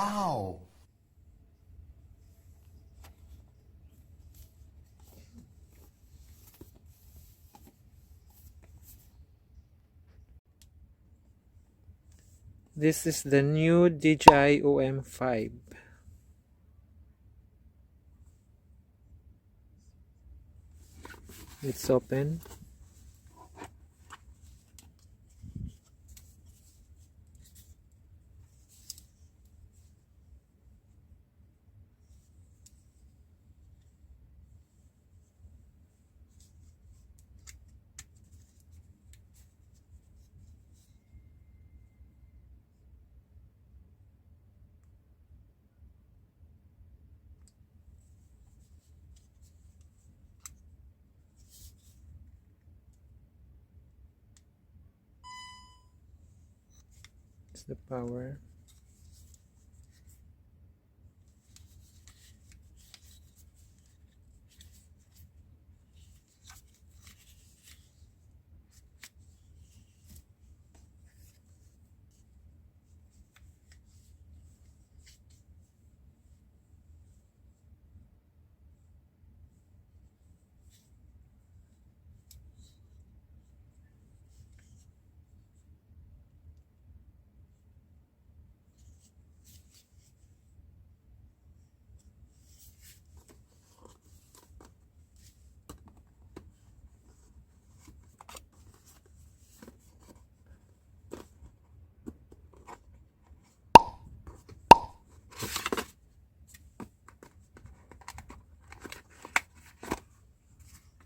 Wow! This is the new DJI OM 5. It's open. It's the power.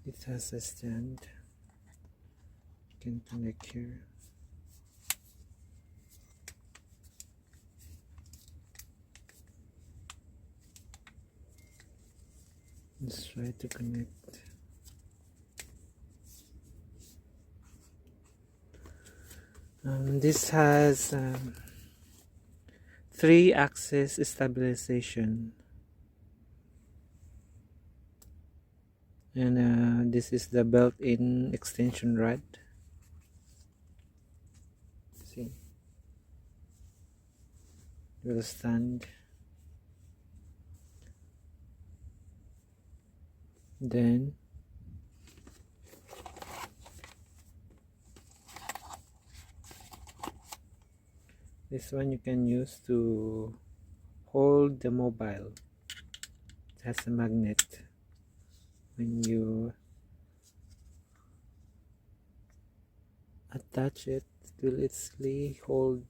It has a stand. You can connect here. Let's try to connect. This has 3-axis stabilization, and this is the built-in extension rod. See, it will stand. Then this one you can use to hold the mobile. It has a magnet. When you attach it, it will easily hold.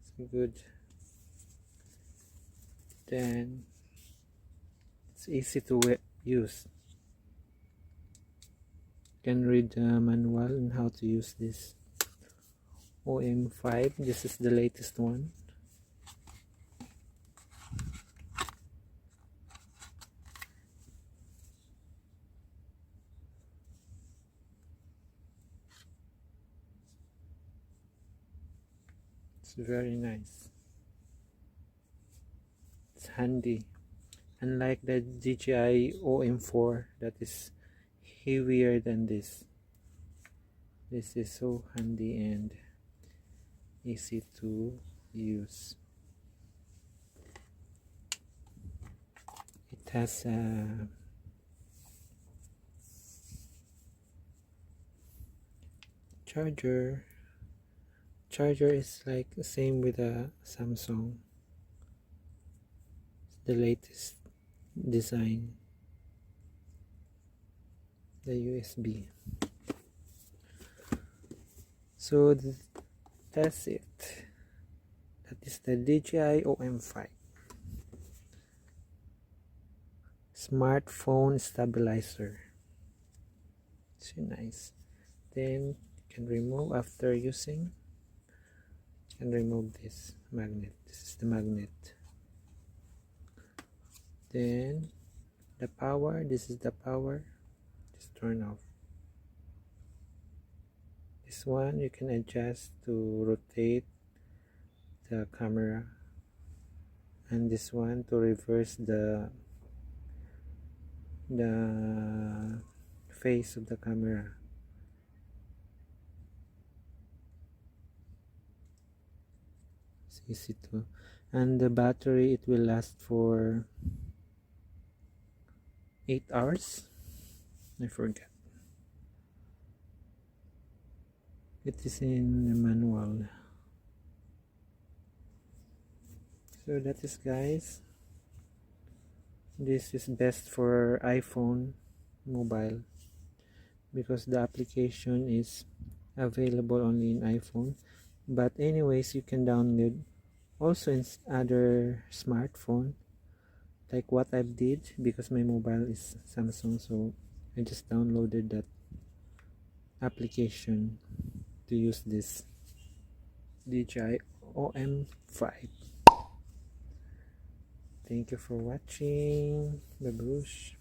It's good. Then it's easy to use. You can read the manual on how to use this OM5. This is the latest one. It's very nice. It's handy. Unlike the DJI OM4 that is heavier than this. This is so handy and easy to use. It has a charger. Charger is like the same with a Samsung. It's the latest design. The USB. So that's it. That is the DJI OM5 smartphone stabilizer. It's nice. Then you can remove after using. You can remove this magnet. This is the magnet. Then the power. This is the power. Just turn off. This one you can adjust to rotate the camera, and this one to reverse the face of the camera. See, easy to, and the battery, it will last for 8 hours. I forget. It is in the manual. So that is, guys, this is best for iPhone mobile because the application is available only in iPhone, but anyways you can download also in other smartphone, like what I did, because my mobile is Samsung, so I just downloaded that application to use this DJI OM 5. Thank you for watching. Babush.